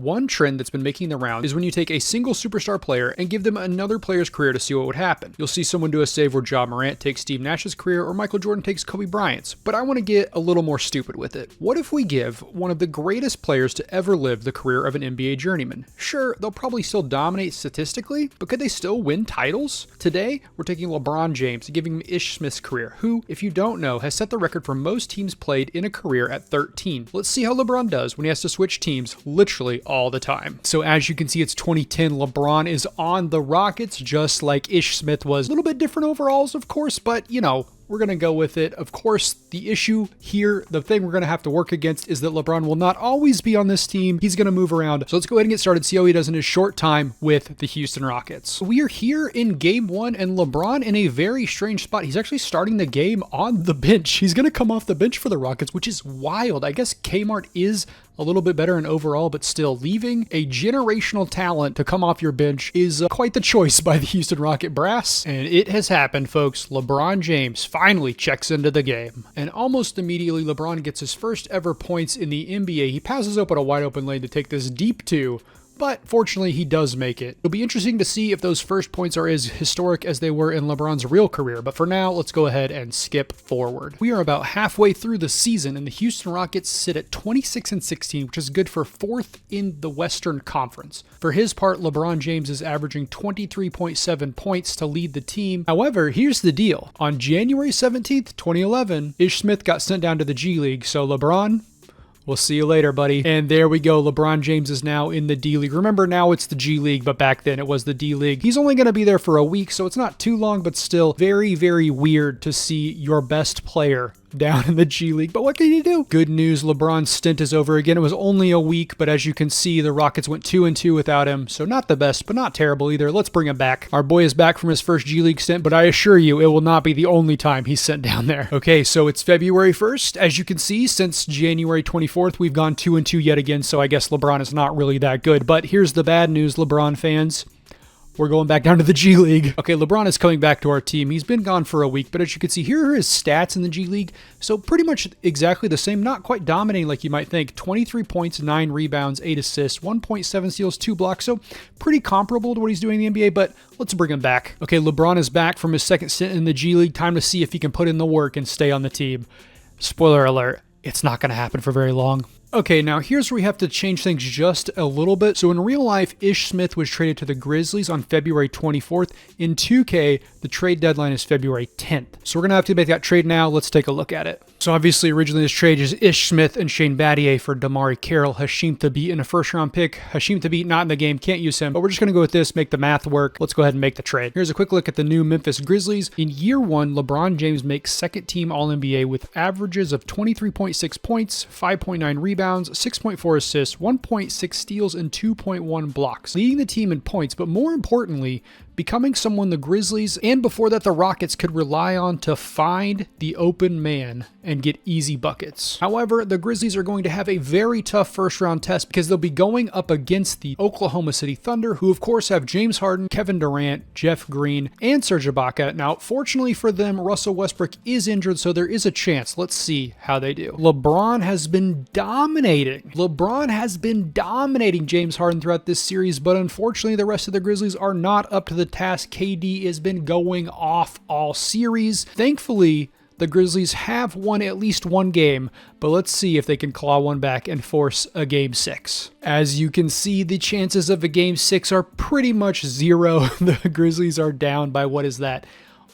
One trend that's been making the round is when you take a single superstar player and give them another player's career to see what would happen. You'll see someone do a save where Ja Morant takes Steve Nash's career or Michael Jordan takes Kobe Bryant's, but I want to get a little more stupid with it. What if we give one of the greatest players to ever live the career of an NBA journeyman? Sure, they'll probably still dominate statistically, but could they still win titles? Today, we're taking LeBron James and giving him Ish Smith's career, who, if you don't know, has set the record for most teams played in a career at 13. Let's see how LeBron does when he has to switch teams literally all the time. So as you can see, it's 2010. LeBron is on the Rockets, just like Ish Smith was. A little bit different overalls, of course, but you know, we're going to go with it. Of course, the issue here, the thing we're going to have to work against is that LeBron will not always be on this team. He's going to move around. So let's go ahead and get started, see how he does in his short time with the Houston Rockets. We are here in game one and LeBron in a very strange spot. He's actually starting the game on the bench. He's going to come off the bench for the Rockets, which is wild. I guess Kmart is a little bit better in overall, but still leaving a generational talent to come off your bench is quite the choice by the Houston Rocket brass. And it has happened, folks. LeBron James finally checks into the game. And almost immediately, LeBron gets his first ever points in the NBA. He passes open a wide open lane to take this deep two, but fortunately he does make it. It'll be interesting to see if those first points are as historic as they were in LeBron's real career, but for now, let's go ahead and skip forward. We are about halfway through the season, and the Houston Rockets sit at 26-16, which is good for 4th in the Western Conference. For his part, LeBron James is averaging 23.7 points to lead the team. However, here's the deal. On January 17th, 2011, Ish Smith got sent down to the G League, so LeBron, we'll see you later, buddy. And there we go. LeBron James is now in the D League. Remember, now it's the G League, but back then it was the D League. He's only going to be there for a week, so it's not too long, but still very, very weird to see your best player down in the G League. But what can you do? Good news, LeBron's stint is over again. It was only a week, but as you can see, the Rockets went 2-2 without him. So not the best, but not terrible either. Let's bring him back. Our boy is back from his first G League stint, but I assure you, it will not be the only time he's sent down there. Okay, so it's February 1st. As you can see, since January 24th, we've gone 2-2 yet again. So I guess LeBron is not really that good. But here's the bad news, LeBron fans. We're going back down to the G League. Okay, LeBron is coming back to our team. He's been gone for a week, but as you can see, here are his stats in the G League. So pretty much exactly the same, not quite dominating like you might think. 23 points, 9 rebounds, 8 assists, 1.7 steals, 2 blocks. So pretty comparable to what he's doing in the NBA, but let's bring him back. Okay, LeBron is back from his second stint in the G League. Time to see if he can put in the work and stay on the team. Spoiler alert, it's not going to happen for very long. Okay, now here's where we have to change things just a little bit. So in real life, Ish Smith was traded to the Grizzlies on February 24th. In 2K, the trade deadline is February 10th. So we're going to have to make that trade now. Let's take a look at it. So obviously, originally this trade is Ish Smith and Shane Battier for Damari Carroll. Hasheem Thabeet in a first-round pick. Hasheem Thabeet not in the game, can't use him. But we're just going to go with this, make the math work. Let's go ahead and make the trade. Here's a quick look at the new Memphis Grizzlies. In year one, LeBron James makes second-team All-NBA with averages of 23.6 points, 5.9 rebounds, 6.4 assists, 1.6 steals, and 2.1 blocks. Leading the team in points, but more importantly, becoming someone the Grizzlies and before that the Rockets could rely on to find the open man and get easy buckets. However, the Grizzlies are going to have a very tough first round test because they'll be going up against the Oklahoma City Thunder, who of course have James Harden, Kevin Durant, Jeff Green, and Serge Ibaka. Now, fortunately for them, Russell Westbrook is injured, so there is a chance. Let's see how they do. LeBron has been dominating. LeBron has been dominating James Harden throughout this series, but unfortunately the rest of the Grizzlies are not up to the task. KD has been going off all series. Thankfully, the Grizzlies have won at least one game, but let's see if they can claw one back and force a Game 6. As you can see, the chances of a Game 6 are pretty much zero. The Grizzlies are down by, what is that?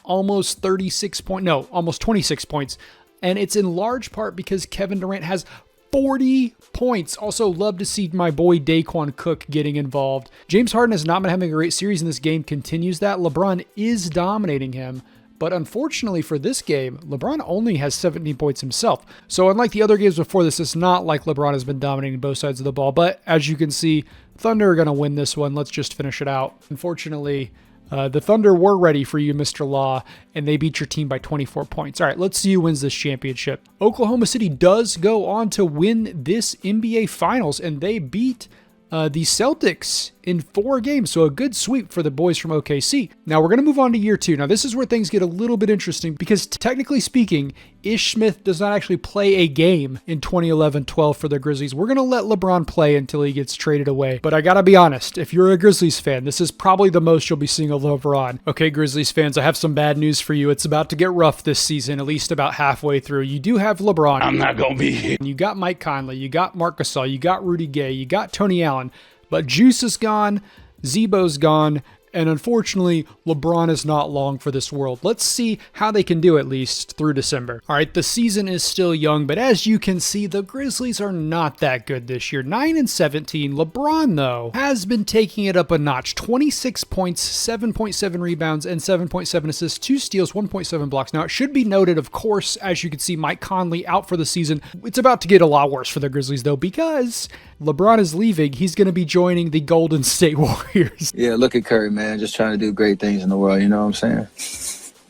Almost 26 points. No, almost 26 points. And it's in large part because Kevin Durant has 40 points. Also, love to see my boy Daquan Cook getting involved. James Harden has not been having a great series in this game, continues that. LeBron is dominating him. But unfortunately for this game, LeBron only has 17 points himself. So unlike the other games before this, it's not like LeBron has been dominating both sides of the ball. But as you can see, Thunder are going to win this one. Let's just finish it out. Unfortunately, the Thunder were ready for you, Mr. Law, and they beat your team by 24 points. All right, let's see who wins this championship. Oklahoma City does go on to win this NBA Finals, and they beat the Celtics in 4 games. So a good sweep for the boys from OKC. Now we're going to move on to year 2. Now this is where things get a little bit interesting because technically speaking, Ish Smith does not actually play a game in 2011-12 for the Grizzlies. We're going to let LeBron play until he gets traded away. But I got to be honest, if you're a Grizzlies fan, this is probably the most you'll be seeing of LeBron. Okay, Grizzlies fans, I have some bad news for you. It's about to get rough this season, at least about halfway through. You do have LeBron. I'm not going to be here. You got Mike Conley, you got Marc Gasol, you got Rudy Gay, you got Tony Allen, but Juice is gone, Zebo's gone, and unfortunately, LeBron is not long for this world. Let's see how they can do at least through December. All right, the season is still young, but as you can see, the Grizzlies are not that good this year. 9-17. LeBron, though, has been taking it up a notch. 26 points, 7.7 rebounds, and 7.7 assists, 2 steals, 1.7 blocks. Now, it should be noted, of course, as you can see, Mike Conley out for the season. It's about to get a lot worse for the Grizzlies, though, because LeBron is leaving. He's going to be joining the Golden State Warriors. Yeah, look at Curry, man. Just trying to do great things in the world, you know what I'm saying?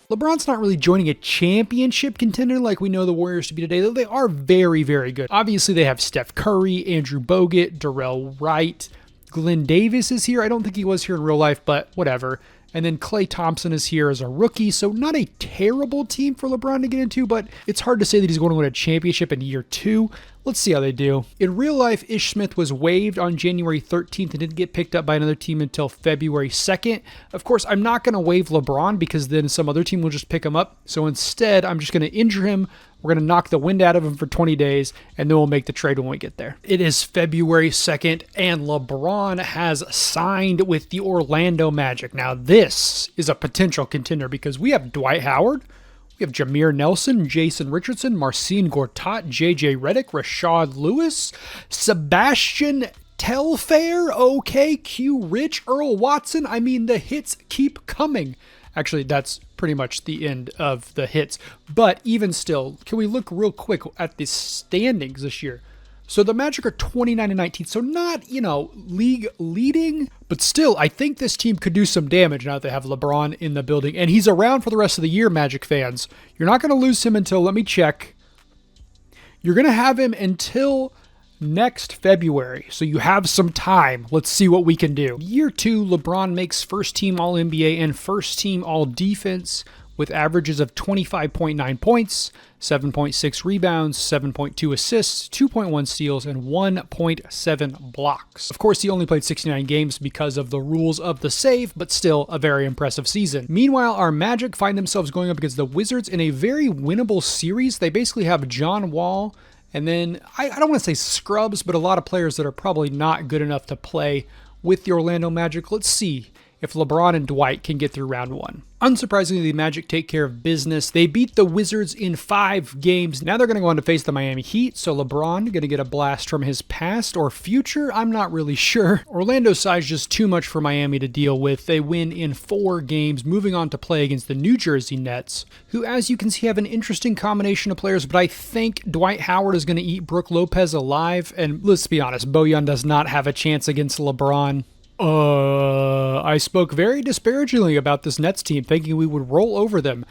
LeBron's not really joining a championship contender like we know the Warriors to be today, though they are very, very good. Obviously, they have Steph Curry, Andrew Bogut, Darrell Wright, Glenn Davis is here. I don't think he was here in real life, but whatever. And then Klay Thompson is here as a rookie, so not a terrible team for LeBron to get into, but it's hard to say that he's going to win a championship in year 2. Let's see how they do. In real life, Ish Smith was waived on January 13th and didn't get picked up by another team until February 2nd. Of course, I'm not going to waive LeBron because then some other team will just pick him up. So instead, I'm just going to injure him. We're going to knock the wind out of him for 20 days, and then we'll make the trade when we get there. It is February 2nd, and LeBron has signed with the Orlando Magic. Now, this is a potential contender because we have Dwight Howard, we have Jameer Nelson, Jason Richardson, Marcin Gortat, JJ Redick, Rashad Lewis, Sebastian Telfair, Q Rich, Earl Watson. I mean, the hits keep coming. Actually, that's pretty much the end of the hits. But even still, can we look real quick at the standings this year? So the Magic are 29-19, so not, league leading, but still, I think this team could do some damage now that they have LeBron in the building. And he's around for the rest of the year, Magic fans. You're not going to lose him until, let me check. You're going to have him until next February, so you have some time. Let's see what we can do. Year 2, LeBron makes first team All-NBA and first team All-Defense with averages of 25.9 points, 7.6 rebounds, 7.2 assists, 2.1 steals, and 1.7 blocks. Of course, he only played 69 games because of the rules of the save, but still a very impressive season. Meanwhile, our Magic find themselves going up against the Wizards in a very winnable series. They basically have John Wall, and then, I don't want to say scrubs, but a lot of players that are probably not good enough to play with the Orlando Magic. Let's see if LeBron and Dwight can get through round 1. Unsurprisingly, the Magic take care of business. They beat the Wizards in 5 games. Now they're going to go on to face the Miami Heat, so LeBron going to get a blast from his past or future? I'm not really sure. Orlando's size is just too much for Miami to deal with. They win in 4 games, moving on to play against the New Jersey Nets, who, as you can see, have an interesting combination of players, but I think Dwight Howard is going to eat Brook Lopez alive, and let's be honest, Bojan does not have a chance against LeBron. I spoke very disparagingly about this Nets team, thinking we would roll over them.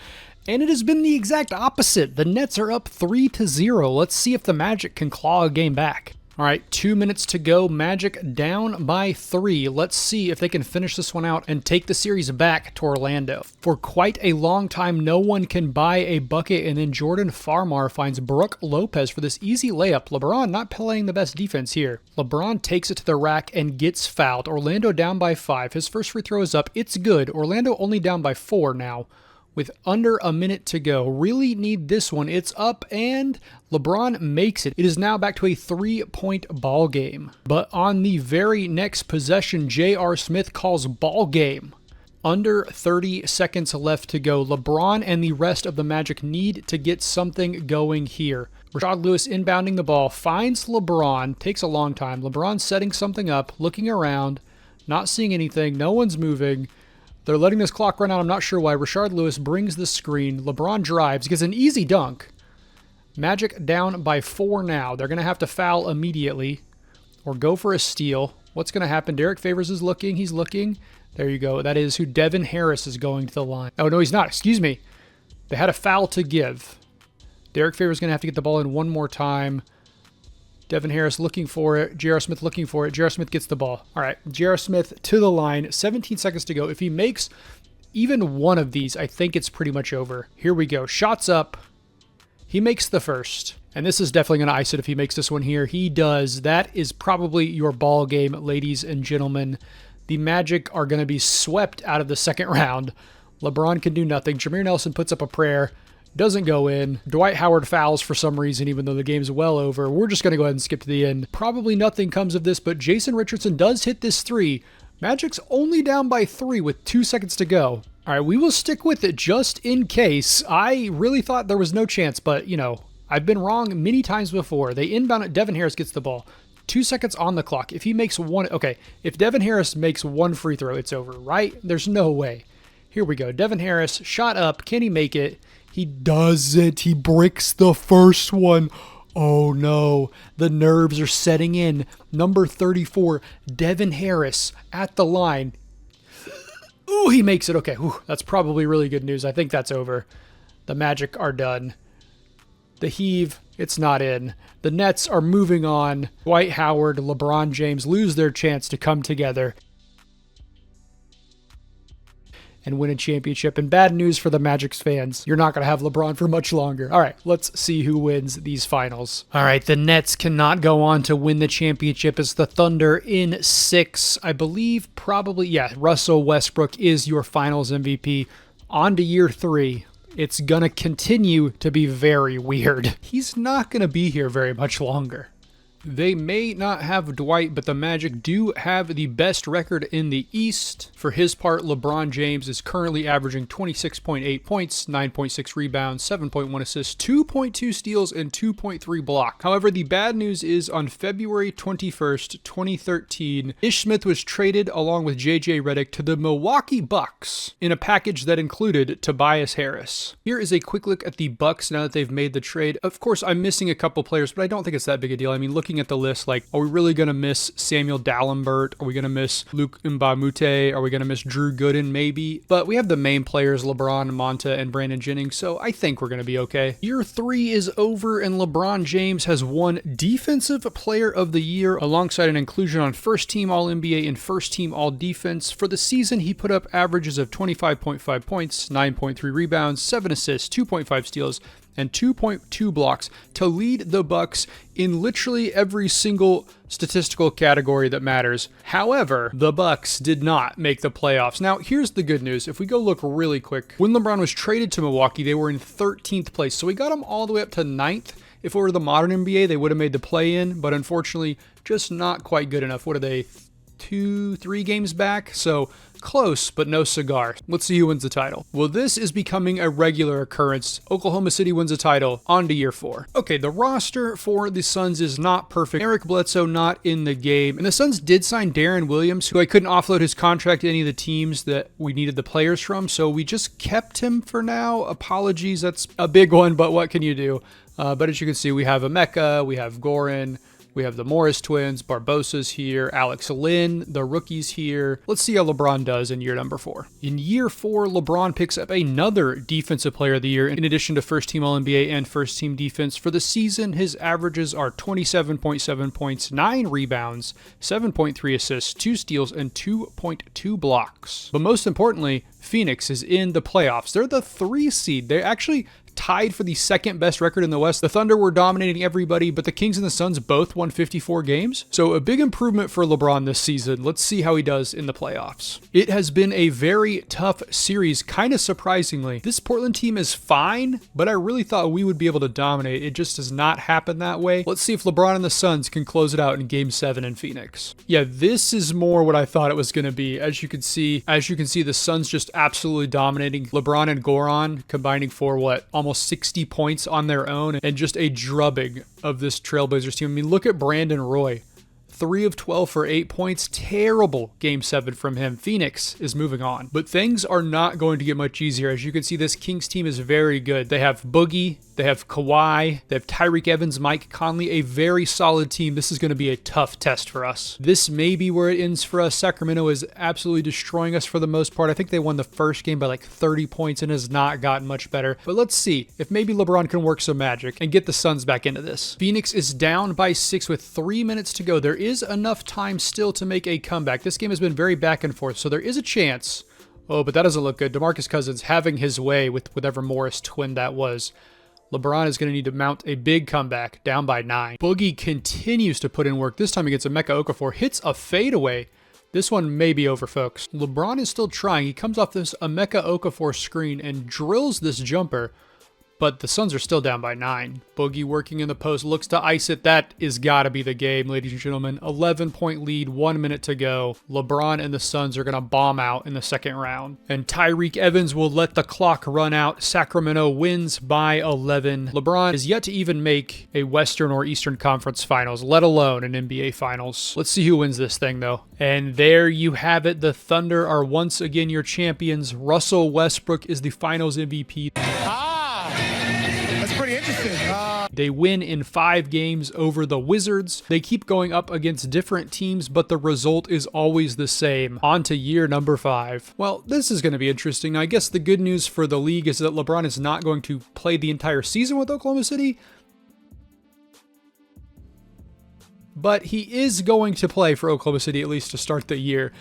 And it has been the exact opposite. The Nets are up 3-0. Let's see if the Magic can claw a game back. All right, 2 minutes to go. Magic down by 3. Let's see if they can finish this one out and take the series back to Orlando. For quite a long time, no one can buy a bucket, and then Jordan Farmar finds Brook Lopez for this easy layup. LeBron not playing the best defense here. LeBron takes it to the rack and gets fouled. Orlando down by 5. His first free throw is up. It's good. Orlando only down by 4 now, with under a minute to go. Really need this one. It's up, and LeBron makes it. It is now back to a 3-point ball game. But on the very next possession, J.R. Smith calls ball game. Under 30 seconds left to go. LeBron and the rest of the Magic need to get something going here. Rashad Lewis inbounding the ball, finds LeBron, takes a long time. LeBron setting something up, looking around, not seeing anything, no one's moving. They're letting this clock run out. I'm not sure why. Rashard Lewis brings the screen. LeBron drives, gets an easy dunk. Magic down by 4 now. They're going to have to foul immediately or go for a steal. What's going to happen? Derek Favors is looking. He's looking. There you go. That is who Devin Harris is going to the line. Oh, no, he's not. Excuse me. They had a foul to give. Derek Favors is going to have to get the ball in one more time. Devin Harris looking for it. J.R. Smith looking for it. J.R. Smith gets the ball. All right, J.R. Smith to the line. 17 seconds to go. If he makes even one of these, I think it's pretty much over. Here we go. Shots up. He makes the first. And this is definitely going to ice it if he makes this one here. He does. That is probably your ball game, ladies and gentlemen. The Magic are going to be swept out of the second round. LeBron can do nothing. Jameer Nelson puts up a prayer. Doesn't go in. Dwight Howard fouls for some reason, even though the game's well over. We're just going to go ahead and skip to the end. Probably nothing comes of this, but Jason Richardson does hit this three. Magic's only down by 3 with 2 seconds to go. All right, we will stick with it just in case. I really thought there was no chance, but, you know, I've been wrong many times before. They inbound it. Devin Harris gets the ball. 2 seconds on the clock. If he makes one, okay, if Devin Harris makes one free throw, it's over, right? There's no way. Here we go. Devin Harris, shot up. Can he make it? He doesn't. He breaks the first one. Oh no, the nerves are setting in. Number 34, Devin Harris at the line. Ooh, he makes it. Okay, ooh, that's probably really good news. I think that's over. The Magic are done. The heave, it's not in. The Nets are moving on. Dwight Howard, LeBron James lose their chance to come together and win a championship. And bad news for the Magic's fans. You're not going to have LeBron for much longer. All right, let's see who wins these finals. All right, the Nets cannot go on to win the championship. It's the Thunder in 6. I believe probably, yeah, Russell Westbrook is your finals MVP. On to year 3. It's going to continue to be very weird. He's not going to be here very much longer. They may not have Dwight, but the Magic do have the best record in the East. For his part, LeBron James is currently averaging 26.8 points, 9.6 rebounds, 7.1 assists, 2.2 steals, and 2.3 blocks. However, the bad news is on February 21st, 2013, Ish Smith was traded along with JJ Redick to the Milwaukee Bucks in a package that included Tobias Harris. Here is a quick look at the Bucks now that they've made the trade. Of course, I'm missing a couple players, but I don't think it's that big a deal. I mean, looking at the list, like, are we really going to miss Samuel Dalembert? Are we going to miss Luke Mbamute? Are we going to miss Drew Gooden? Maybe. But we have the main players, LeBron, Monta, and Brandon Jennings, so I think we're going to be okay. Year 3 is over, and LeBron James has won Defensive Player of the Year alongside an inclusion on First Team All-NBA and First Team All-Defense. For the season, he put up averages of 25.5 points, 9.3 rebounds, 7 assists, 2.5 steals, and 2.2 blocks to lead the Bucks in literally every single statistical category that matters. However, the Bucks did not make the playoffs. Now, here's the good news. If we go look really quick, when LeBron was traded to Milwaukee, they were in 13th place. So we got them all the way up to 9th. If it were the modern NBA, they would have made the play-in, but unfortunately, just not quite good enough. What are they? 2-3 games back? So close, but no cigar. Let's see who wins the title. Well, this is becoming a regular occurrence. Oklahoma City wins a title. On to year 4. Okay, the roster for the Suns is not perfect. Eric Bledsoe not in the game. And the Suns did sign Darren Williams, who I couldn't offload his contract to any of the teams that we needed the players from, so we just kept him for now. Apologies, that's a big one, but what can you do? But as you can see, we have Emeka, we have Goran, we have the Morris twins, Barbosa's here, Alex Lynn, the rookies here. Let's see how LeBron does in year number 4. In year 4, LeBron picks up another Defensive Player of the Year in addition to First Team All-NBA and First Team Defense. For the season, his averages are 27.7 points, 9 rebounds, 7.3 assists, 2 steals, and 2.2 blocks. But most importantly, Phoenix is in the playoffs. They're the 3 seed. They actually tied for the second best record in the West. The Thunder were dominating everybody, but the Kings and the Suns both won 54 games. So a big improvement for LeBron this season. Let's see how he does in the playoffs. It has been a very tough series, kind of surprisingly. This Portland team is fine, but I really thought we would be able to dominate. It just does not happen that way. Let's see if LeBron and the Suns can close it out in Game 7 in Phoenix. Yeah, this is more what I thought it was going to be. As you can see, the Suns just absolutely dominating. LeBron and Goran combining for what? Almost 60 points on their own, and just a drubbing of this Trailblazers team. I mean, look at Brandon Roy. 3 of 12 for 8 points. Terrible Game 7 from him. Phoenix is moving on. But things are not going to get much easier. As you can see, this Kings team is very good. They have Boogie, They have Kawhi. They have Tyreek Evans, Mike Conley, a very solid team. This is going to be a tough test for us. This may be where it ends for us. Sacramento is absolutely destroying us for the most part. I think they won the first game by like 30 points and has not gotten much better. But let's see if maybe LeBron can work some magic and get the Suns back into this. Phoenix is down by 6 with 3 minutes to go. There is enough time still to make a comeback. This game has been very back and forth, so there is a chance. Oh, but that doesn't look good. DeMarcus Cousins having his way with whatever Morris twin that was. LeBron is going to need to mount a big comeback, down by 9. Boogie continues to put in work. This time against Emeka Okafor, hits a fadeaway. This one may be over, folks. LeBron is still trying. He comes off this Emeka Okafor screen and drills this jumper, but the Suns are still down by 9. Boogie working in the post, looks to ice it. That is got to be the game, ladies and gentlemen. 11-point lead, 1 minute to go. LeBron and the Suns are going to bomb out in the second round. And Tyreek Evans will let the clock run out. Sacramento wins by 11. LeBron is yet to even make a Western or Eastern Conference Finals, let alone an NBA Finals. Let's see who wins this thing, though. And there you have it. The Thunder are once again your champions. Russell Westbrook is the Finals MVP. Pretty interesting. They win in 5 games over the Wizards. They keep going up against different teams, but the result is always the same. On to year number 5. Well, this is going to be interesting. Now, I guess the good news for the league is that LeBron is not going to play the entire season with Oklahoma City, but he is going to play for Oklahoma City at least to start the year.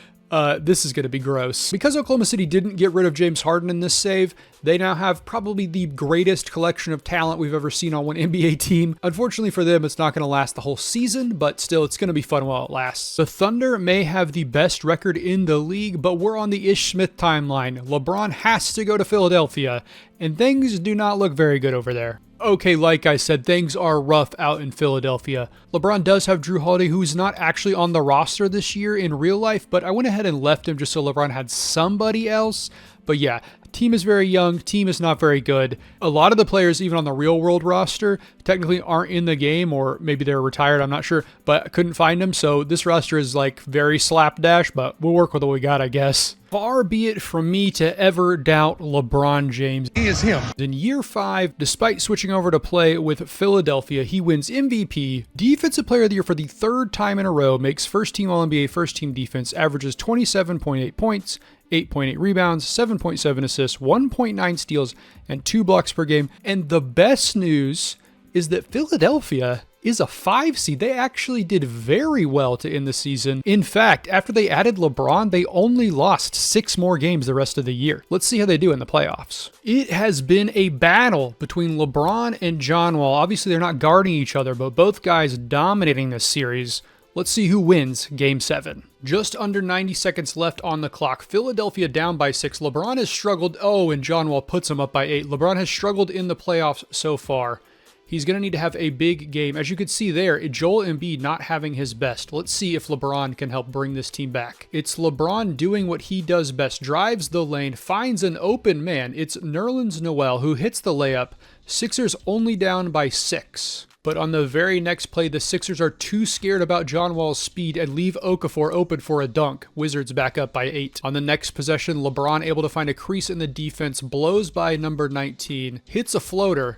This is going to be gross. Because Oklahoma City didn't get rid of James Harden in this save, they now have probably the greatest collection of talent we've ever seen on one NBA team. Unfortunately for them, it's not going to last the whole season, but still, it's going to be fun while it lasts. The Thunder may have the best record in the league, but we're on the Ish Smith timeline. LeBron has to go to Philadelphia, and things do not look very good over there. Okay, like I said, things are rough out in Philadelphia. LeBron does have Drew Holiday, who's not actually on the roster this year in real life, but I went ahead and left him just so LeBron had somebody else. But yeah, team is very young, team is not very good. A lot of the players, even on the real world roster, technically aren't in the game, or maybe they're retired, I'm not sure, but I couldn't find them. So this roster is like very slapdash, but we'll work with what we got, I guess. Far be it from me to ever doubt LeBron James. He is him. In year 5, despite switching over to play with Philadelphia, he wins MVP, Defensive Player of the Year for the 3rd time in a row, makes first team All-NBA, first team defense, averages 27.8 points, 8.8 rebounds, 7.7 assists, 1.9 steals, and 2 blocks per game. And the best news is that Philadelphia is a 5 seed. They actually did very well to end the season. In fact, after they added LeBron, they only lost 6 more games the rest of the year. Let's see how they do in the playoffs. It has been a battle between LeBron and John Wall. Obviously, they're not guarding each other, but both guys dominating this series. Let's see who wins Game 7. Just under 90 seconds left on the clock. Philadelphia down by 6. LeBron has struggled. Oh, and John Wall puts him up by 8. LeBron has struggled in the playoffs so far. He's going to need to have a big game. As you can see there, Joel Embiid not having his best. Let's see if LeBron can help bring this team back. It's LeBron doing what he does best. Drives the lane, finds an open man. It's Nerlens Noel who hits the layup. Sixers only down by 6. But on the very next play, the Sixers are too scared about John Wall's speed and leave Okafor open for a dunk. Wizards back up by 8. On the next possession, LeBron able to find a crease in the defense, blows by number 19, hits a floater.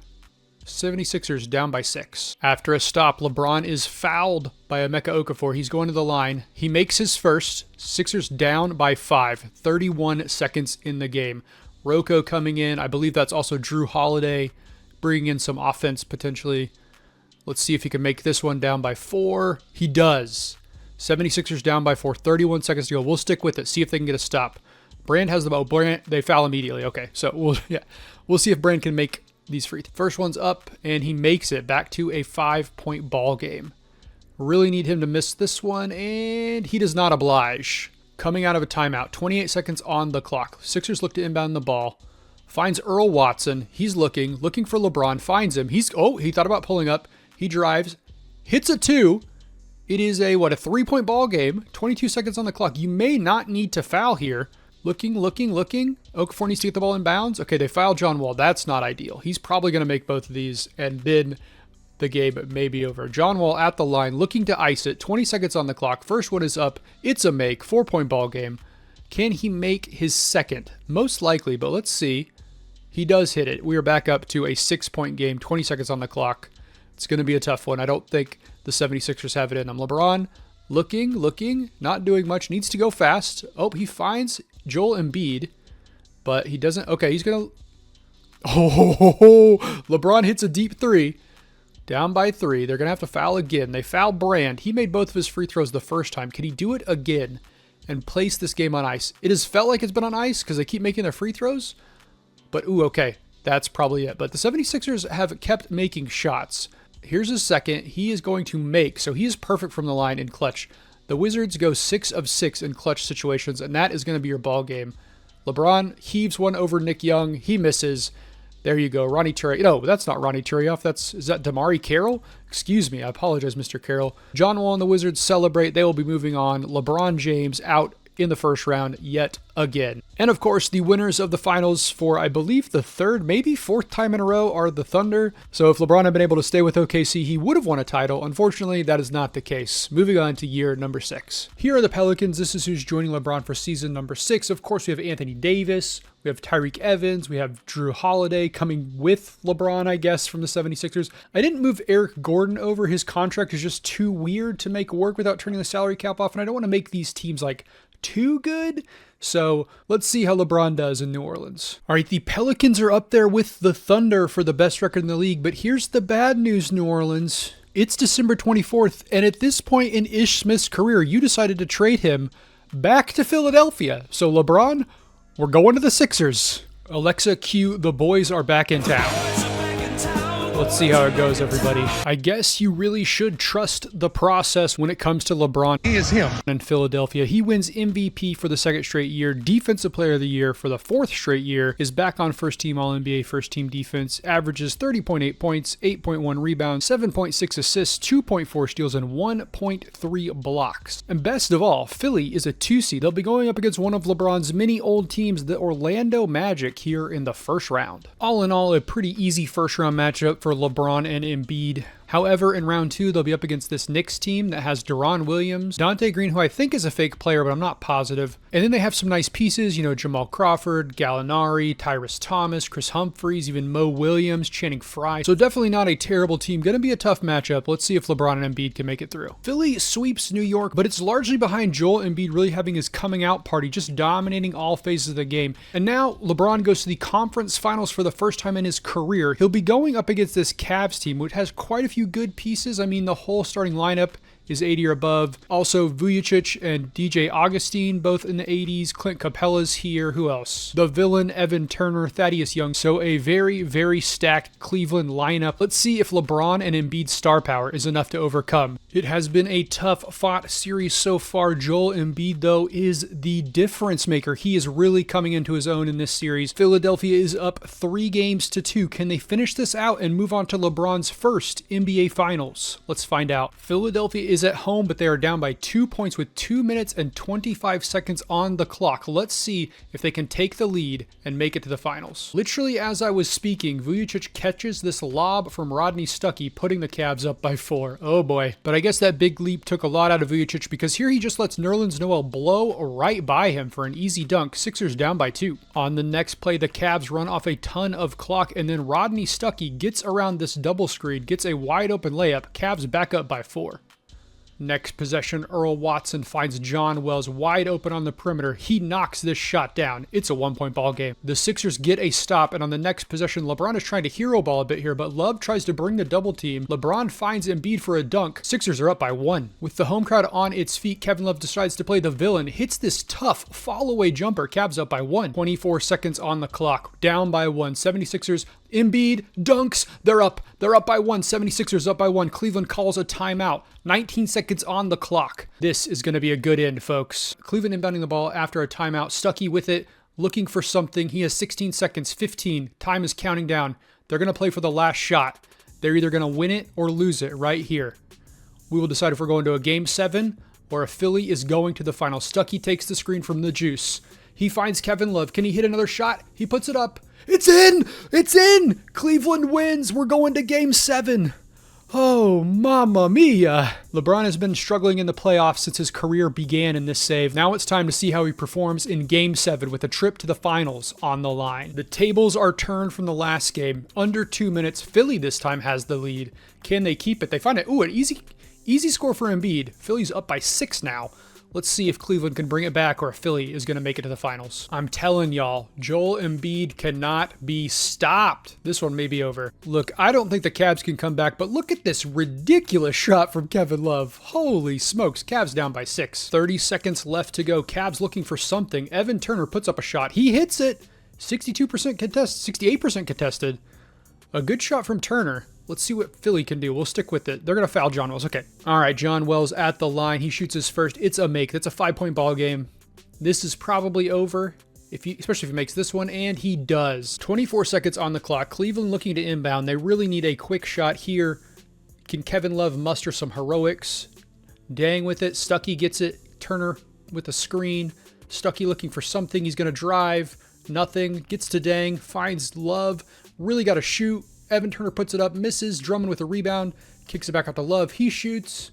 76ers down by 6. After a stop, LeBron is fouled by Emeka Okafor. He's going to the line. He makes his first. Sixers down by 5. 31 seconds in the game. Rocco coming in. I believe that's also Drew Holiday, bringing in some offense potentially. Let's see if he can make this one down by 4. He does. 76ers down by 4. 31 seconds to go. We'll stick with it. See if they can get a stop. Brand has the ball. Brand, they foul immediately. Okay, so we'll see if Brand can make these free. First one's up, and he makes it back to a 5-point ball game. Really need him to miss this one, and he does not oblige. Coming out of a timeout, 28 seconds on the clock. Sixers look to inbound the ball. Finds Earl Watson. He's looking for LeBron. Finds him. He thought about pulling up. He drives, hits a 2. It is a 3-point ball game. 22 seconds on the clock. You may not need to foul here. Looking. Okafor needs to get the ball in bounds. Okay, they foul John Wall. That's not ideal. He's probably going to make both of these, and then the game may be over. John Wall at the line, looking to ice it. 20 seconds on the clock. First one is up. It's a make. 4-point ball game. Can he make his second? Most likely, but let's see. He does hit it. We are back up to a 6-point game, 20 seconds on the clock. It's going to be a tough one. I don't think the 76ers have it in them. LeBron looking, not doing much. Needs to go fast. Oh, he finds Joel Embiid, but he doesn't. Okay, he's going to... Oh, LeBron hits a deep three. Down by 3. They're going to have to foul again. They foul Brand. He made both of his free throws the first time. Can he do it again and place this game on ice? It has felt like it's been on ice because they keep making their free throws. But, ooh, okay. That's probably it. But the 76ers have kept making shots. Here's his second. He is going to make. So he is perfect from the line in clutch. The Wizards go 6 of 6 in clutch situations, and that is going to be your ball game. LeBron heaves one over Nick Young. He misses. There you go. Ronnie Turioff. No, that's not Ronnie Turioff. Is that Damari Carroll? Excuse me. I apologize, Mr. Carroll. John Wall and the Wizards celebrate. They will be moving on. LeBron James out in the first round yet again. And of course, the winners of the finals for, I believe, the third, maybe fourth time in a row are the Thunder. So if LeBron had been able to stay with OKC, he would have won a title. Unfortunately, that is not the case. Moving on to year number 6. Here are the Pelicans. This is who's joining LeBron for season number 6. Of course, we have Anthony Davis. We have Tyreek Evans. We have Drew Holiday coming with LeBron, I guess, from the 76ers. I didn't move Eric Gordon over. His contract is just too weird to make work without turning the salary cap off. And I don't want to make these teams like too good. So let's see how LeBron does in New Orleans. All right, the Pelicans are up there with the Thunder for the best record in the league. But here's the bad news, New Orleans. It's December 24th. And at this point in Ish Smith's career, you decided to trade him back to Philadelphia. So LeBron, we're going to the Sixers. Alexa, cue the boys are back in town. Let's see how it goes, everybody. I guess you really should trust the process when it comes to LeBron. He is him. In Philadelphia, he wins MVP for the second straight year, Defensive Player of the Year for the fourth straight year, is back on first team All-NBA first team defense, averages 30.8 points, 8.1 rebounds, 7.6 assists, 2.4 steals, and 1.3 blocks. And best of all, Philly is a 2 seed. They'll be going up against one of LeBron's many old teams, the Orlando Magic, here in the first round. All in all, a pretty easy first round matchup for LeBron and Embiid. However, in round 2, they'll be up against this Knicks team that has Deron Williams, Dante Green, who I think is a fake player, but I'm not positive. And then they have some nice pieces, Jamal Crawford, Gallinari, Tyrese Thomas, Chris Humphries, even Mo Williams, Channing Frye. So definitely not a terrible team. Going to be a tough matchup. Let's see if LeBron and Embiid can make it through. Philly sweeps New York, but it's largely behind Joel Embiid really having his coming out party, just dominating all phases of the game. And now LeBron goes to the conference finals for the first time in his career. He'll be going up against this Cavs team, which has quite a few good pieces. I mean, the whole starting lineup is 80 or above. Also, Vujacic and DJ Augustine, both in the 80s. Clint Capella's here. Who else? The villain, Evan Turner, Thaddeus Young. So a very, very stacked Cleveland lineup. Let's see if LeBron and Embiid's star power is enough to overcome. It has been a tough fought series so far. Joel Embiid, though, is the difference maker. He is really coming into his own in this series. Philadelphia is up 3-2. Can they finish this out and move on to LeBron's first NBA Finals? Let's find out. Philadelphia is at home, but they are down by 2 points with 2 minutes and 25 seconds on the clock. Let's see if they can take the lead and make it to the finals. Literally, as I was speaking, Vujacic catches this lob from Rodney Stuckey, putting the Cavs up by 4. Oh boy. But I guess that big leap took a lot out of Vujacic, because here he just lets Nerlens Noel blow right by him for an easy dunk. Sixers down by 2. On the next play, the Cavs run off a ton of clock, and then Rodney Stuckey gets around this double screen, gets a wide open layup. Cavs back up by 4. Next possession, Earl Watson finds John Wells wide open on the perimeter. He knocks this shot down. It's a 1-point ball game. The Sixers get a stop, and on the next possession, LeBron is trying to hero ball a bit here, but Love tries to bring the double team. LeBron finds Embiid for a dunk. Sixers are up by 1. With the home crowd on its feet, Kevin Love decides to play the villain, hits this tough fall-away jumper. Cavs up by 1. 24 seconds on the clock. Down by 1. 76ers. Embiid dunks. They're up. They're up by 1. 76ers up by 1. Cleveland calls a timeout. 19 seconds on the clock. This is going to be a good end, folks. Cleveland inbounding the ball after a timeout. Stuckey with it, looking for something. He has 16 seconds. 15. Time is counting down. They're going to play for the last shot. They're either going to win it or lose it right here. We will decide if we're going to a Game 7 or if Philly is going to the final. Stuckey takes the screen from the Juice. He finds Kevin Love. Can he hit another shot? He puts it up. It's in! It's in! Cleveland wins. We're going to Game 7. Oh, mamma mia. LeBron has been struggling in the playoffs since his career began in this save. Now it's time to see how he performs in Game 7 with a trip to the finals on the line. The tables are turned from the last game. Under 2 minutes, Philly this time has the lead. Can they keep it? They find it. Ooh, an easy score for Embiid. Philly's up by 6 now. Let's see if Cleveland can bring it back or if Philly is going to make it to the finals. I'm telling y'all, Joel Embiid cannot be stopped. This one may be over. Look, I don't think the Cavs can come back, but look at this ridiculous shot from Kevin Love. Holy smokes, Cavs down by 6. 30 seconds left to go. Cavs looking for something. Evan Turner puts up a shot. He hits it. 62% contested, 68% contested. A good shot from Turner. Let's see what Philly can do. We'll stick with it. They're going to foul John Wells. Okay. All right, John Wells at the line. He shoots his first. It's a make. That's a 5-point ball game. This is probably over, especially if he makes this one, and he does. 24 seconds on the clock. Cleveland looking to inbound. They really need a quick shot here. Can Kevin Love muster some heroics? Dang with it. Stuckey gets it. Turner with a screen. Stuckey looking for something. He's going to drive. Nothing. Gets to Dang. Finds Love. Really got to shoot. Evan Turner puts it up, misses. Drummond with a rebound, kicks it back out to Love. He shoots,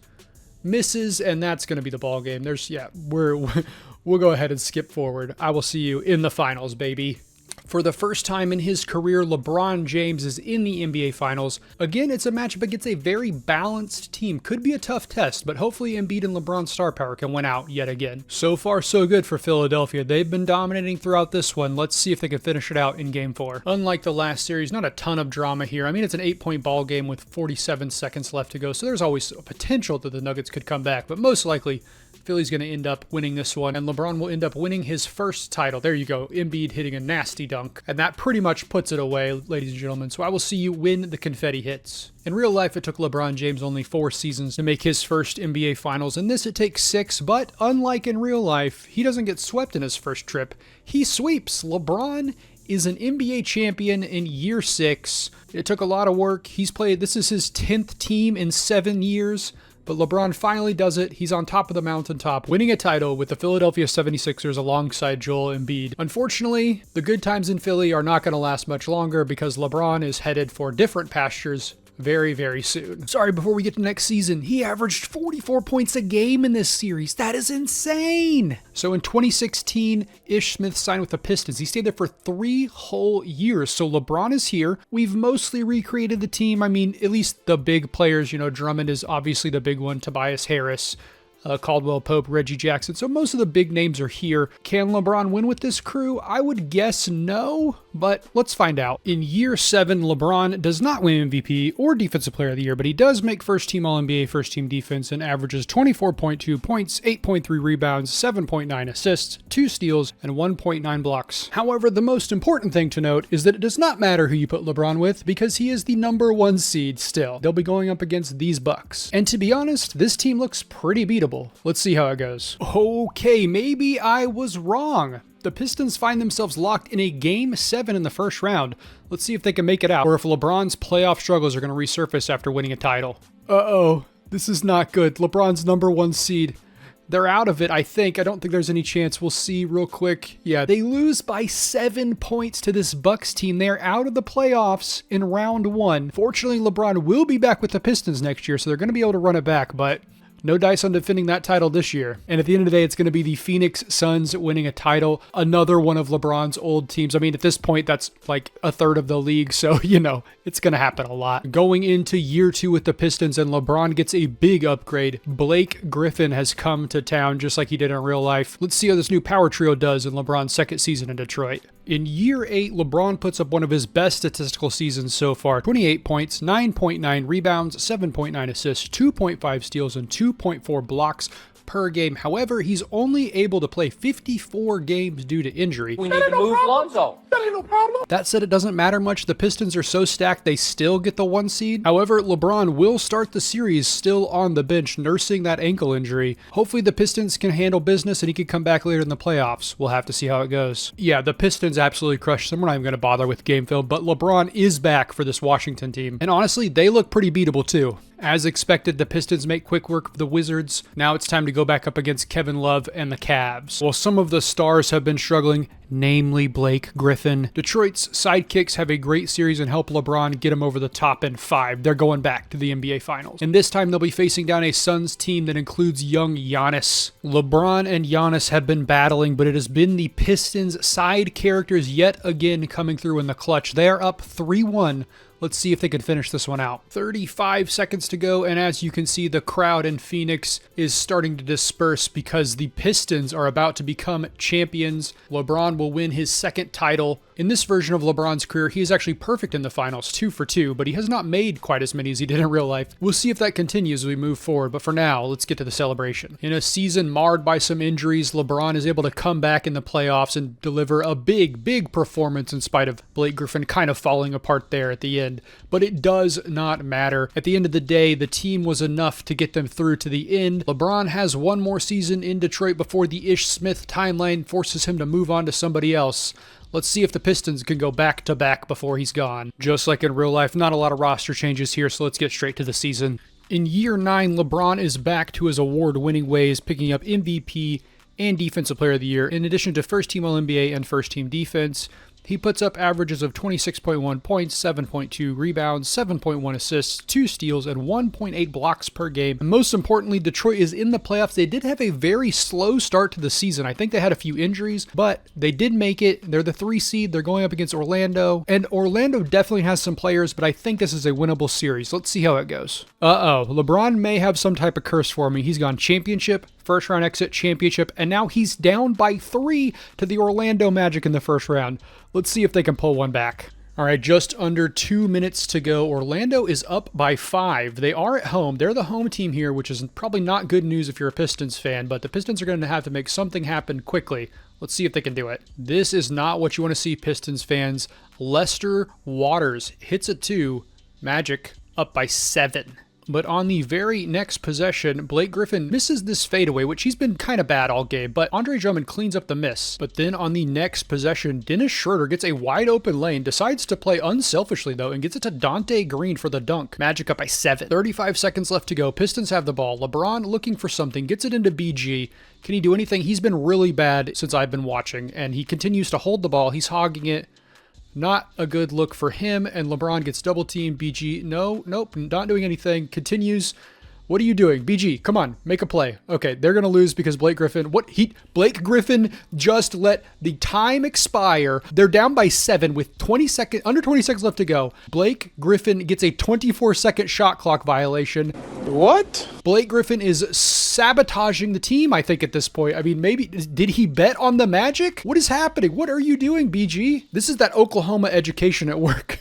misses, and that's going to be the ball game. We'll go ahead and skip forward. I will see you in the finals, baby. For the first time in his career, LeBron James is in the NBA Finals. Again, it's a matchup against a very balanced team. Could be a tough test, but hopefully Embiid and LeBron's star power can win out yet again. So far, so good for Philadelphia. They've been dominating throughout this one. Let's see if they can finish it out in Game 4. Unlike the last series, not a ton of drama here. I mean, it's an 8-point ball game with 47 seconds left to go, so there's always a potential that the Nuggets could come back, but most likely, Philly's going to end up winning this one, and LeBron will end up winning his first title. There you go. Embiid hitting a nasty dunk. And that pretty much puts it away, ladies and gentlemen. So I will see you when the confetti hits. In real life, it took LeBron James only 4 seasons to make his first NBA Finals. In this, it takes 6, but unlike in real life, he doesn't get swept in his first trip. He sweeps. LeBron is an NBA champion in year 6. It took a lot of work. This is his 10th team in 7 years. But LeBron finally does it. He's on top of the mountaintop, winning a title with the Philadelphia 76ers alongside Joel Embiid. Unfortunately, the good times in Philly are not going to last much longer because LeBron is headed for different pastures very, very soon. Sorry, before we get to next season, he averaged 44 points a game in this series. That is insane. So in 2016, Ish Smith signed with the Pistons. He stayed there for 3 whole years. So LeBron is here. We've mostly recreated the team. I mean, at least the big players, Drummond is obviously the big one, Tobias Harris, Caldwell Pope, Reggie Jackson. So most of the big names are here. Can LeBron win with this crew? I would guess no, but let's find out. In year 7, LeBron does not win MVP or Defensive Player of the Year, but he does make first team All-NBA, first team defense, and averages 24.2 points, 8.3 rebounds, 7.9 assists, 2 steals, and 1.9 blocks. However, the most important thing to note is that it does not matter who you put LeBron with because he is the number 1 seed still. They'll be going up against these Bucks. And to be honest, this team looks pretty beatable. Let's see how it goes. Okay, maybe I was wrong. The Pistons find themselves locked in a Game 7 in the first round. Let's see if they can make it out, or if LeBron's playoff struggles are going to resurface after winning a title. Uh-oh, this is not good. LeBron's number 1 seed. They're out of it, I think. I don't think there's any chance. We'll see real quick. Yeah, they lose by 7 points to this Bucks team. They're out of the playoffs in round 1. Fortunately, LeBron will be back with the Pistons next year, so they're going to be able to run it back, but no dice on defending that title this year. And at the end of the day, it's going to be the Phoenix Suns winning a title, another one of LeBron's old teams. I mean, at this point, that's like a third of the league, so, it's going to happen a lot. Going into year 2 with the Pistons, and LeBron gets a big upgrade. Blake Griffin has come to town just like he did in real life. Let's see how this new power trio does in LeBron's second season in Detroit. In year 8, LeBron puts up one of his best statistical seasons so far. 28 points, 9.9 rebounds, 7.9 assists, 2.5 steals, and 2.4 blocks per game. However, he's only able to play 54 games due to injury. We need to move Lonzo. That said, it doesn't matter much. The Pistons are so stacked, they still get the 1 seed. However, LeBron will start the series still on the bench, nursing that ankle injury. Hopefully, the Pistons can handle business and he can come back later in the playoffs. We'll have to see how it goes. Yeah, the Pistons absolutely crushed them. We're not even going to bother with game film, but LeBron is back for this Washington team. And honestly, they look pretty beatable too. As expected, the Pistons make quick work of the Wizards. Now it's time to go back up against Kevin Love and the Cavs. While some of the stars have been struggling, namely Blake Griffin, Detroit's sidekicks have a great series and help LeBron get him over the top in 5. They're going back to the NBA Finals. And this time they'll be facing down a Suns team that includes young Giannis. LeBron and Giannis have been battling, but it has been the Pistons' side characters yet again coming through in the clutch. They are up 3-1. Let's see if they can finish this one out. 35 seconds to go, and as you can see, the crowd in Phoenix is starting to disperse because the Pistons are about to become champions. LeBron will win his 2nd title. In this version of LeBron's career, he is actually perfect in the finals, 2 for 2, but he has not made quite as many as he did in real life. We'll see if that continues as we move forward, but for now, let's get to the celebration. In a season marred by some injuries, LeBron is able to come back in the playoffs and deliver a big performance in spite of Blake Griffin kind of falling apart there at the end. But it does not matter. At the end of the day, the team was enough to get them through to the end. LeBron has one more season in Detroit before the Ish Smith timeline forces him to move on to somebody else. Let's see if the Pistons can go back-to-back before he's gone. Just like in real life, not a lot of roster changes here, so let's get straight to the season. In year 9, LeBron is back to his award-winning ways, picking up MVP and Defensive Player of the Year, in addition to first-team All-NBA and first-team defense. He puts up averages of 26.1 points, 7.2 rebounds, 7.1 assists, 2 steals, and 1.8 blocks per game. And most importantly, Detroit is in the playoffs. They did have a very slow start to the season. I think they had a few injuries, but they did make it. They're the 3 seed. They're going up against Orlando. And Orlando definitely has some players, but I think this is a winnable series. Let's see how it goes. LeBron may have some type of curse for me. He's gone championship, first round exit, championship, and now he's down by 3 to the Orlando Magic in the first round. Let's see if they can pull one back. All right, just under 2 minutes to go. Orlando is up by 5. They are at home. They're the home team here, which is probably not good news if you're a Pistons fan, but the Pistons are going to have to make something happen quickly. Let's see if they can do it. This is not what you want to see, Pistons fans. Lester Waters hits a 2. Magic up by 7. But on the very next possession, Blake Griffin misses this fadeaway, which he's been kind of bad all game, but Andre Drummond cleans up the miss. But then on the next possession, Dennis Schroeder gets a wide open lane, decides to play unselfishly though, and gets it to Dante Green for the dunk. Magic up by 7. 35 seconds left to go. Pistons have the ball. LeBron looking for something, gets it into BG. Can he do anything? He's been really bad since I've been watching, and he continues to hold the ball. He's hogging it. Not a good look for him, and LeBron gets double teamed. BG, nope, not doing anything. Continues. What are you doing? BG, come on, make a play. Okay, they're going to lose because Blake Griffin, Blake Griffin just let the time expire. They're down by 7 with under 20 seconds left to go. Blake Griffin gets a 24-second shot clock violation. What? Blake Griffin is sabotaging the team, I think, at this point. I mean, maybe, did he bet on the Magic? What is happening? What are you doing, BG? This is that Oklahoma education at work.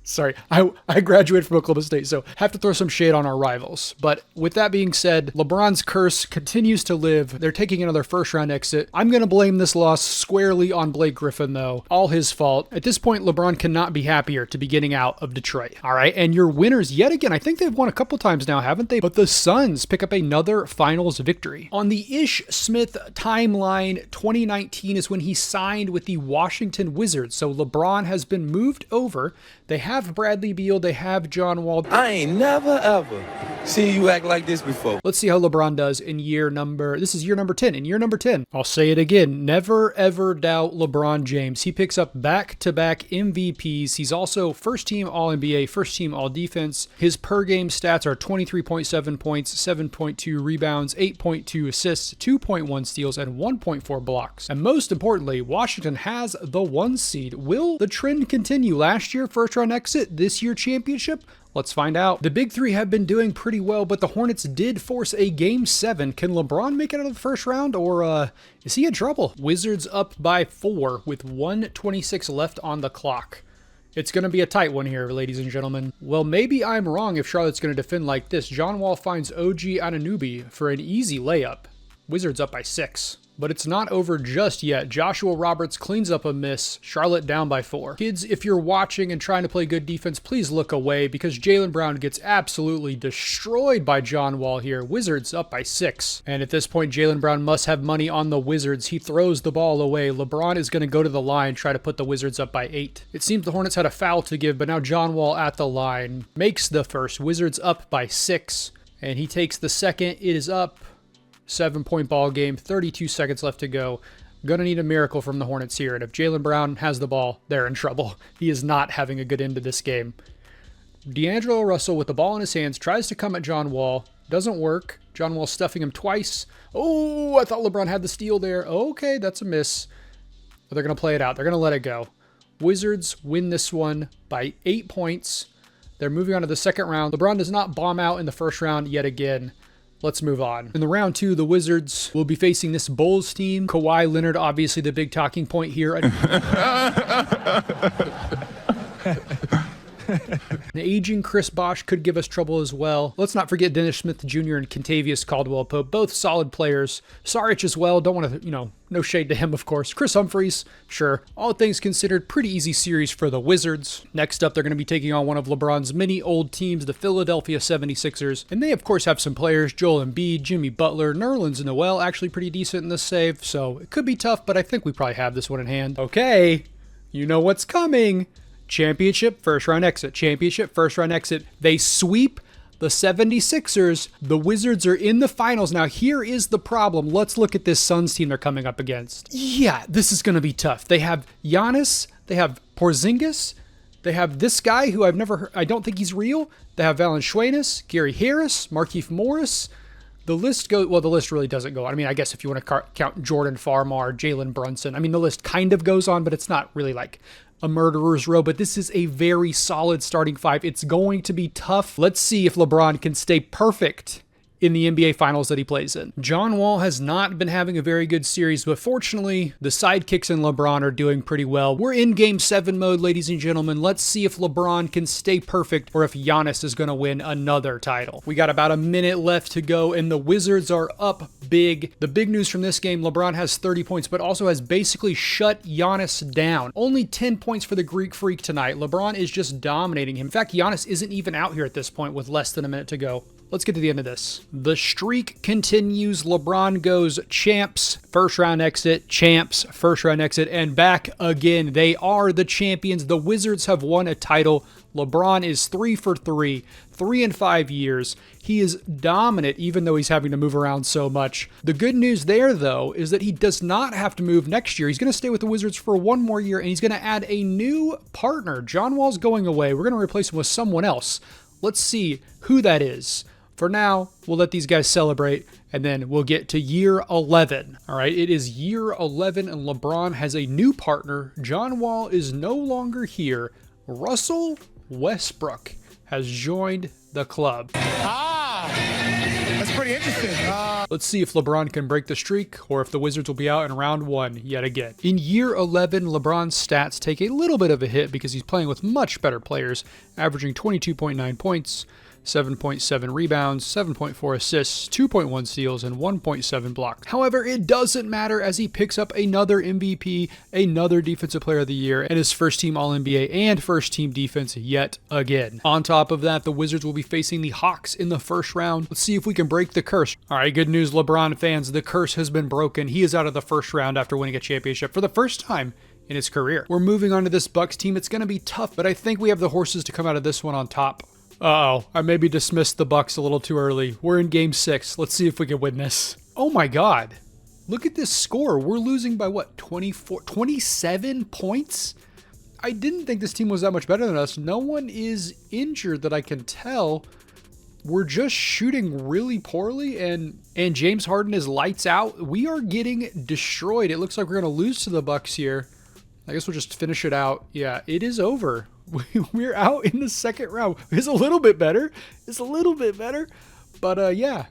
Sorry, I graduated from Oklahoma State, so have to throw some shade on our rivals. But with that being said, LeBron's curse continues to live. They're taking another first-round exit. I'm going to blame this loss squarely on Blake Griffin, though. All his fault. At this point, LeBron cannot be happier to be getting out of Detroit. All right, and your winners yet again. I think they've won a couple times now, haven't they? But the Suns pick up another finals victory. On the Ish Smith timeline, 2019 is when he signed with the Washington Wizards. So LeBron has been moved over. They have Bradley Beal, they have John Wall. I ain't never ever seen you act like this before. Let's see how LeBron does in this is year number 10. In year number 10, I'll say it again, never ever doubt LeBron James. He picks up back-to-back MVPs. He's also first-team All-NBA, first-team All-Defense. His per-game stats are 23.7 points, 7.2 rebounds, 8.2 assists, 2.1 steals, and 1.4 blocks. And most importantly, Washington has the 1 seed. Will the trend continue? Last year, first-round exit, this year championship? Let's find out. The big 3 have been doing pretty well, but the Hornets did force a Game 7. Can LeBron make it out of the first round, or is he in trouble? Wizards up by 4 with 1:26 left on the clock. It's going to be a tight one here, ladies and gentlemen. Well, maybe I'm wrong if Charlotte's going to defend like this. John Wall finds OG Anunoby for an easy layup. Wizards up by 6. But it's not over just yet. Joshua Roberts cleans up a miss. Charlotte down by 4. Kids, if you're watching and trying to play good defense, please look away because Jaylen Brown gets absolutely destroyed by John Wall here. Wizards up by 6. And at this point, Jaylen Brown must have money on the Wizards. He throws the ball away. LeBron is going to go to the line, try to put the Wizards up by 8. It seems the Hornets had a foul to give, but now John Wall at the line makes the first. Wizards up by 6. And he takes the second. It is up. 7-point ball game, 32 seconds left to go. Gonna need a miracle from the Hornets here. And if Jaylen Brown has the ball, they're in trouble. He is not having a good end to this game. D'Angelo Russell with the ball in his hands tries to come at John Wall. Doesn't work. John Wall stuffing him twice. Oh, I thought LeBron had the steal there. Okay, that's a miss. But they're gonna play it out. They're gonna let it go. Wizards win this one by 8 points. They're moving on to the second round. LeBron does not bomb out in the first round yet again. Let's move on. In the round 2, the Wizards will be facing this Bulls team. Kawhi Leonard, obviously the big talking point here. The aging Chris Bosh could give us trouble as well. Let's not forget Dennis Smith Jr. and Kentavious Caldwell-Pope, both solid players. Saric as well. Don't want to, no shade to him, of course. Chris Humphries, sure. All things considered, pretty easy series for the Wizards. Next up, they're going to be taking on one of LeBron's many old teams, the Philadelphia 76ers. And they, of course, have some players. Joel Embiid, Jimmy Butler, Nerlens Noel, actually pretty decent in this save. So it could be tough, but I think we probably have this one in hand. Okay, you know what's coming. Championship, first round exit. Championship, first round exit. They sweep the 76ers. The Wizards are in the finals. Now, here is the problem. Let's look at this Suns team they're coming up against. Yeah, this is going to be tough. They have Giannis. They have Porzingis. They have this guy who I've never heard. I don't think he's real. They have Valanciunas, Gary Harris, Markieff Morris. The list goes, well, the list really doesn't go on. I mean, I guess if you want to count Jordan Farmar, Jalen Brunson, I mean, the list kind of goes on, but it's not really like a murderer's row, but this is a very solid starting 5. It's going to be tough. Let's see if LeBron can stay perfect in the NBA Finals that he plays in. John Wall has not been having a very good series, but fortunately, the sidekicks in LeBron are doing pretty well. We're in Game 7 mode, ladies and gentlemen. Let's see if LeBron can stay perfect or if Giannis is going to win another title. We got about a minute left to go, and the Wizards are up big. The big news from this game, LeBron has 30 points, but also has basically shut Giannis down. Only 10 points for the Greek Freak tonight. LeBron is just dominating him. In fact, Giannis isn't even out here at this point with less than a minute to go. Let's get to the end of this. The streak continues. LeBron goes champs, first round exit, champs, first round exit, and back again. They are the champions. The Wizards have won a title. LeBron is 3 for 3, 3 in 5 years. He is dominant, even though he's having to move around so much. The good news there, though, is that he does not have to move next year. He's going to stay with the Wizards for one more year, and he's going to add a new partner. John Wall's going away. We're going to replace him with someone else. Let's see who that is. For now, we'll let these guys celebrate, and then we'll get to year 11. All right, it is year 11, and LeBron has a new partner. John Wall is no longer here. Russell Westbrook has joined the club. That's pretty interesting. Let's see if LeBron can break the streak or if the Wizards will be out in round 1 yet again. In year 11, LeBron's stats take a little bit of a hit because he's playing with much better players, averaging 22.9 points, 7.7 rebounds, 7.4 assists, 2.1 steals, and 1.7 blocks. However, it doesn't matter as he picks up another MVP, another Defensive Player of the Year, and his first team All-NBA and first team defense yet again. On top of that, the Wizards will be facing the Hawks in the first round. Let's see if we can break the curse. All right, good news, LeBron fans. The curse has been broken. He is out of the first round after winning a championship for the first time in his career. We're moving on to this Bucks team. It's going to be tough, but I think we have the horses to come out of this one on top. Uh-oh, I maybe dismissed the Bucks a little too early. We're in Game 6. Let's see if we can win this. Oh my God. Look at this score. We're losing by what, 27 points? I didn't think this team was that much better than us. No one is injured that I can tell. We're just shooting really poorly, and James Harden is lights out. We are getting destroyed. It looks like we're going to lose to the Bucks here. I guess we'll just finish it out. Yeah, it is over. We're out in the second round. It's a little bit better. But yeah,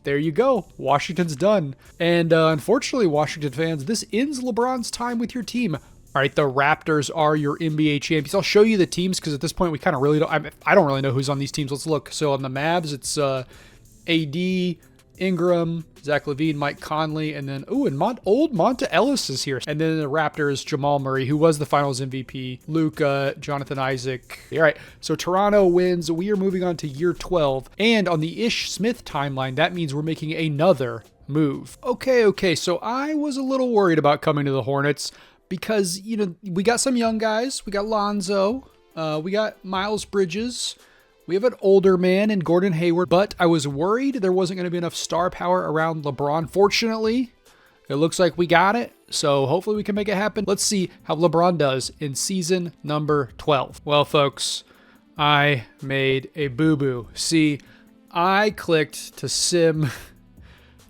there you go. Washington's done. And unfortunately, Washington fans, this ends LeBron's time with your team. All right, the Raptors are your NBA champions. I'll show you the teams because at this point we kind of really don't. I don't really know who's on these teams. Let's look. So on the Mavs, it's AD, Ingram, Zach LaVine, Mike Conley, and then, and old Monta Ellis is here. And then the Raptors, Jamal Murray, who was the finals MVP, Luka, Jonathan Isaac. All right, so Toronto wins. We are moving on to year 12. And on the Ish Smith timeline, that means we're making another move. Okay, so I was a little worried about coming to the Hornets because, we got some young guys. We got Lonzo. We got Miles Bridges. We have an older man in Gordon Hayward, but I was worried there wasn't going to be enough star power around LeBron. Fortunately, it looks like we got it, so hopefully we can make it happen. Let's see how LeBron does in season number 12. Well, folks, I made a boo-boo. See, I clicked to sim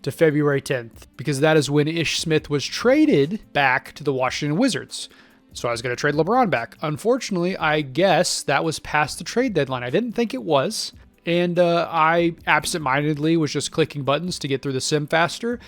to February 10th because that is when Ish Smith was traded back to the Washington Wizards. So I was going to trade LeBron back. Unfortunately, I guess that was past the trade deadline. I didn't think it was. And I absentmindedly was just clicking buttons to get through the sim faster.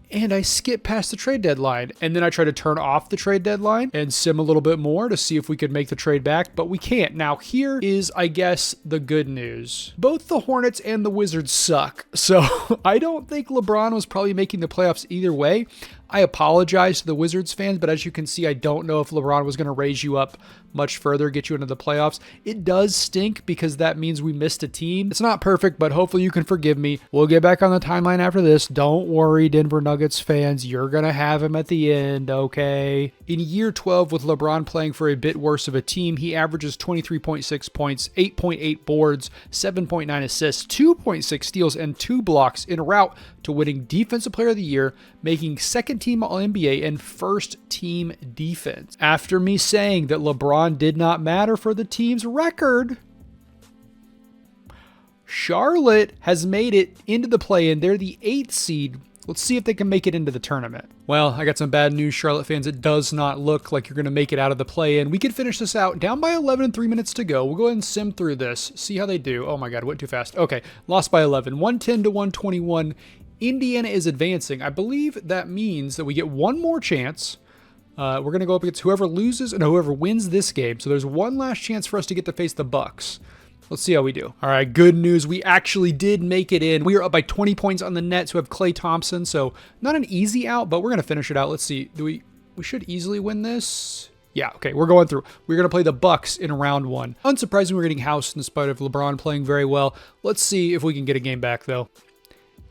And I skipped past the trade deadline. And then I tried to turn off the trade deadline and sim a little bit more to see if we could make the trade back, but we can't. Now, here is, I guess, the good news. Both the Hornets and the Wizards suck. So I don't think LeBron was probably making the playoffs either way. I apologize to the Wizards fans, but as you can see, I don't know if LeBron was going to raise you up much further, get you into the playoffs. It does stink because that means we missed a team. It's not perfect, but hopefully you can forgive me. We'll get back on the timeline after this. Don't worry, Denver Nuggets fans. You're going to have him at the end, okay? In year 12, with LeBron playing for a bit worse of a team, he averages 23.6 points, 8.8 boards, 7.9 assists, 2.6 steals, and 2 blocks en route to winning Defensive Player of the Year, making second-team All-NBA and first-team defense. After me saying that LeBron did not matter for the team's record, Charlotte has made it into the play-in. They're the 8th seed. Let's see if they can make it into the tournament. Well, I got some bad news, Charlotte fans. It does not look like you're going to make it out of the play-in. We could finish this out down by 11 and 3 minutes to go. We'll go ahead and sim through this, see how they do. Oh my God, went too fast. Okay, lost by 11, 110 to 121. Indiana is advancing. I believe that means that we get one more chance. We're going to go up against whoever loses and whoever wins this game. So there's one last chance for us to get to face the Bucks. Let's see how we do. All right, good news. We actually did make it in. We are up by 20 points on the Nets who have Klay Thompson. So not an easy out, but we're going to finish it out. Let's see. We should easily win this. Yeah, okay, we're going through. We're going to play the Bucks in round 1. Unsurprisingly, we're getting housed in spite of LeBron playing very well. Let's see if we can get a game back, though.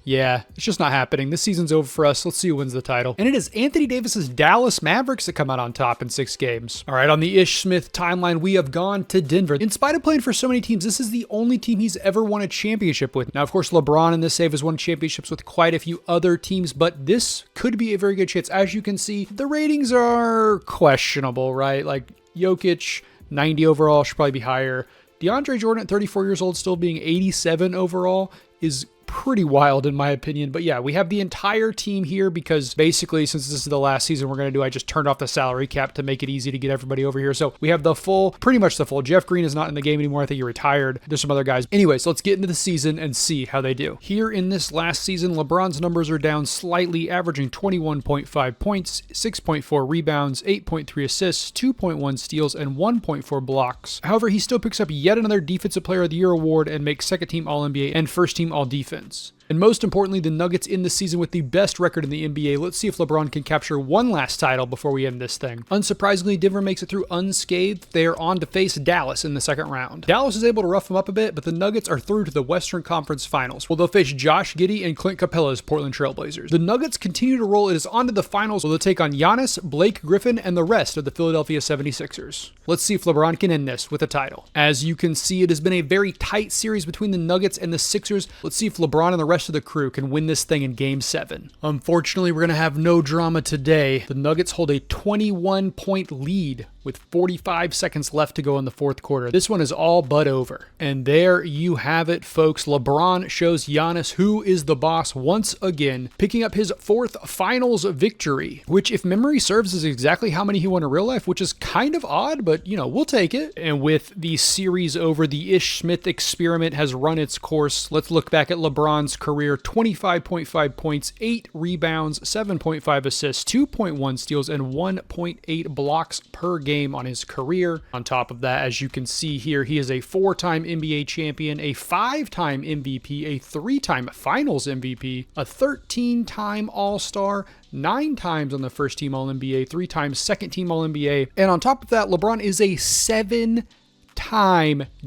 Yeah, it's just not happening. This season's over for us. Let's see who wins the title. And it is Anthony Davis's Dallas Mavericks that come out on top in 6 games. All right, on the Ish Smith timeline, we have gone to Denver. In spite of playing for so many teams, this is the only team he's ever won a championship with. Now, of course, LeBron in this save has won championships with quite a few other teams, but this could be a very good chance. As you can see, the ratings are questionable, right? Like Jokic, 90 overall, should probably be higher. DeAndre Jordan, 34 years old, still being 87 overall, is pretty wild in my opinion. But yeah, we have the entire team here because basically since this is the last season we're going to do, I just turned off the salary cap to make it easy to get everybody over here. So we have the full, pretty much the full. Jeff Green is not in the game anymore. I think he retired. There's some other guys. Anyways, let's get into the season and see how they do. Here in this last season, LeBron's numbers are down slightly, averaging 21.5 points, 6.4 rebounds, 8.3 assists, 2.1 steals, and 1.4 blocks. However, he still picks up yet another Defensive Player of the Year award and makes second team All-NBA and first team All-Defense. And most importantly, the Nuggets in the season with the best record in the NBA. Let's see if LeBron can capture one last title before we end this thing. Unsurprisingly, Denver makes it through unscathed. They are on to face Dallas in the second round. Dallas is able to rough them up a bit, but the Nuggets are through to the Western Conference Finals, where they'll face Josh Giddey and Clint Capella's Portland Trailblazers. The Nuggets continue to roll. It is on to the finals, where they'll take on Giannis, Blake Griffin, and the rest of the Philadelphia 76ers. Let's see if LeBron can end this with a title. As you can see, it has been a very tight series between the Nuggets and the Sixers. Let's see if LeBron and the rest of the crew can win this thing in Game 7. Unfortunately, we're going to have no drama today. The Nuggets hold a 21-point lead with 45 seconds left to go in the fourth quarter. This one is all but over. And there you have it, folks. LeBron shows Giannis who is the boss once again, picking up his 4th finals victory, which if memory serves is exactly how many he won in real life, which is kind of odd, but you know, we'll take it. And with the series over, the Ish Smith experiment has run its course. Let's look back at LeBron's career. 25.5 points, 8 rebounds, 7.5 assists, 2.1 steals, and 1.8 blocks per game. game on his career. On top of that, as you can see here, he is a 4-time NBA champion, a 5-time MVP, a 3-time finals MVP, a 13-time All-Star, 9 times on the first team All-NBA, 3 times second team All-NBA. And on top of that, LeBron is a 7-time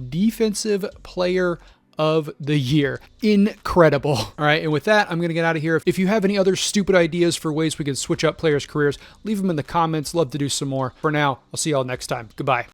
defensive player of the year. Incredible. All right, and with that, I'm going to get out of here. If you have any other stupid ideas for ways we can switch up players' careers, leave them in the comments. Love to do some more. For now, I'll see y'all next time. Goodbye.